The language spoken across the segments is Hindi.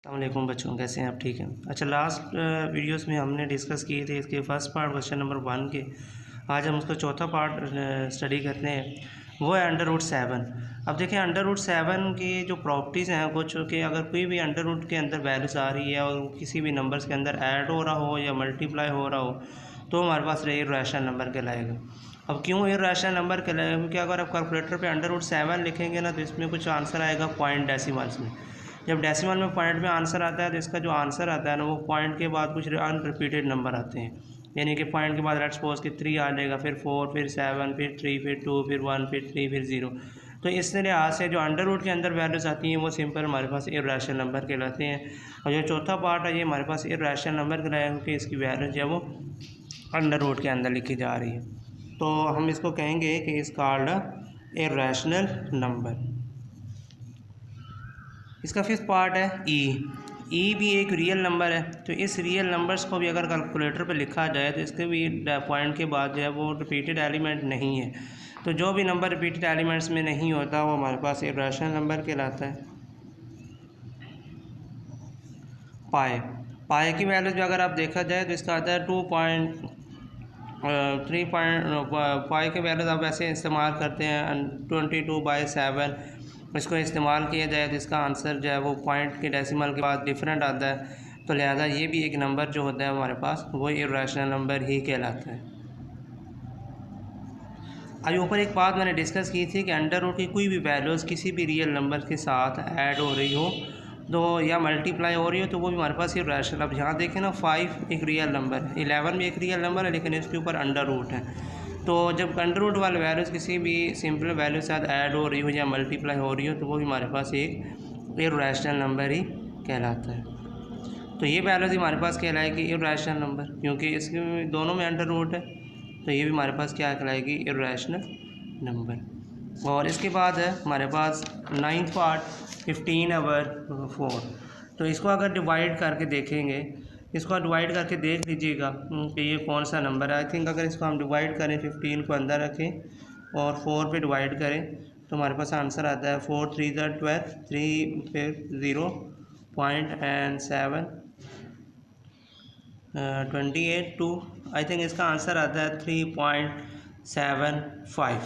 अस्सलामुअलैकुम बच्चों, कैसे हैं आप? ठीक हैं? अच्छा, लास्ट वीडियोस में हमने डिस्कस किए थे इसके फर्स्ट पार्ट क्वेश्चन नंबर 1 के। आज हम उसका चौथा पार्ट स्टडी करते हैं, वो है अंडर रूट 7। अब देखिए, अंडर रूट 7 की जो प्रॉपर्टीज़ हैं कुछ कि अगर कोई भी अंडर रूट के अंदर वैल्यूज़ आ रही है और किसी भी नंबर्स के अंदर ऐड हो रहा हो या मल्टीप्लाई हो रहा हो तो हमारे पास इर्रेशनल नंबर कहलाएगा। अब क्यों इर्रेशनल नंबर कहलाएगा? क्योंकि अगर आप कैलकुलेटर पे अंडर रूट 7 लिखेंगे ना तो इसमें कुछ आंसर आएगा पॉइंट डेसिमल्स में। जब डेसिमल में पॉइंट में आंसर आता है तो इसका जो आंसर आता है ना वो पॉइंट के बाद कुछ अनरिपीटेड नंबर आते हैं। यानी कि पॉइंट के बाद लेट्स सपोज कि 3 आ जाएगा, फिर 4, फिर 7, फिर 3, फिर 2, फिर 1, फिर 3, फिर 0। तो इस लिहाज से जो अंडर रूट के अंदर वैल्यूज़ आती हैं वो सिंपल हमारे पास इर्रेशनल नंबर कहलाते हैं। और जो चौथा पार्ट है ये हमारे पास इर्रेशनल नंबर कहलाएगा क्योंकि इसकी वैल्यू जो है वो अंडर रूट के अंदर लिखी जा रही है। तो हम इसको कहेंगे कि इस कॉल्ड इर्रेशनल नंबर। इसका फिफ्थ पार्ट है ई भी एक रियल नंबर है। तो इस रियल नंबर्स को भी अगर कैलकुलेटर पे लिखा जाए तो इसके भी पॉइंट के बाद जो है वो रिपीटेड एलिमेंट नहीं है। तो जो भी नंबर रिपीटेड एलिमेंट्स में नहीं होता वो हमारे पास इर्रेशनल नंबर कहलाता है। पाए की वैल्यू जो अगर आप देखा जाए तो इसका आता है 2.3 पाए के वैल्यूज आप ऐसे इस्तेमाल करते हैं 22/7। इसको इस्तेमाल किया जाए तो इसका आंसर जो है वो पॉइंट के डेसिमल के बाद डिफरेंट आता है। तो लिहाजा ये भी एक नंबर जो होता है हमारे पास वो इर्रेशनल नंबर ही कहलाता है। अभी ऊपर एक बात मैंने डिस्कस की थी कि अंडर रूट की कोई भी वैल्यूज़ किसी भी रियल नंबर के साथ ऐड हो रही हो तो या मल्टीप्लाई हो रही हो तो वो भी हमारे पास इर्रेशनल। अब यहाँ देखें ना, 5 एक रियल नंबर है, 11 भी एक रियल नंबर है, लेकिन इसके ऊपर अंडर रूट है। तो जब अंडर रूट वाले वैल्यूज़ किसी भी सिंपल वैल्यू के साथ ऐड हो रही हो या मल्टीप्लाई हो रही हो तो वो भी हमारे पास एक इर्रेशनल नंबर ही कहलाता है। तो ये वैल्यूज़ हमारे पास कहलाएगी इर्रेशनल नंबर, क्योंकि इसके दोनों में अंडर रूट है। तो ये भी हमारे पास क्या कहलाएगी? Irrational number. और इसके बाद है हमारे पास 9th पार्ट 15/4। तो इसको अगर डिवाइड करके देखेंगे, इसको डिवाइड करके देख लीजिएगा कि ये कौन सा नंबर है। आई थिंक अगर इसको हम डिवाइड करें, 15 को अंदर रखें और 4 पे डिवाइड करें तो हमारे पास आंसर आता है 4 3 12, 3 फिर 0.7 28 2। आई थिंक इसका आंसर आता है 3.75।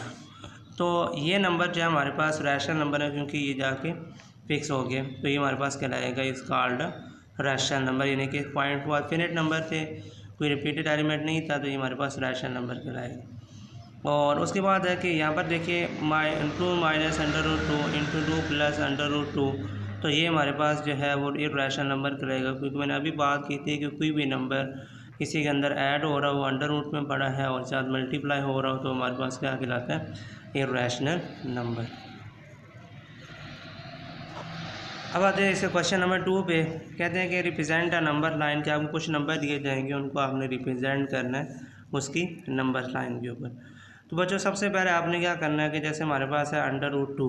तो ये नंबर जो है हमारे पास रैशनल नंबर है क्योंकि ये जाके फिक्स हो गया। तो ये हमारे पास कहलाएगा इस कॉल्ड रैशनल नंबर, यानी कि पॉइंट के बाद फिनिट नंबर थे, कोई रिपीटेड एलिमेंट नहीं था, तो ये हमारे पास रैशनल नंबर कहलाएगा। और उसके बाद है कि यहाँ पर देखिए 2 - √2 × 2 + √2। तो ये हमारे पास जो है वो इर्रेशनल नंबर कहलाएगा, क्योंकि मैंने अभी बात की थी कि कोई भी नंबर किसी के अंदर ऐड हो रहा हो, अंडर रूट में पड़ा है और साथ मल्टीप्लाई हो रहा हो तो हमारे पास क्या कहलाता है? Irrational number. अब आते हैं इसके क्वेश्चन नंबर 2 पे। कहते हैं कि रिप्रेजेंट अ नंबर लाइन, के आपको कुछ नंबर दिए जाएंगे, उनको आपने रिप्रेजेंट करना है उसकी नंबर लाइन के ऊपर। तो बच्चों सबसे पहले आपने क्या करना है कि जैसे हमारे पास है अंडर रूट 2।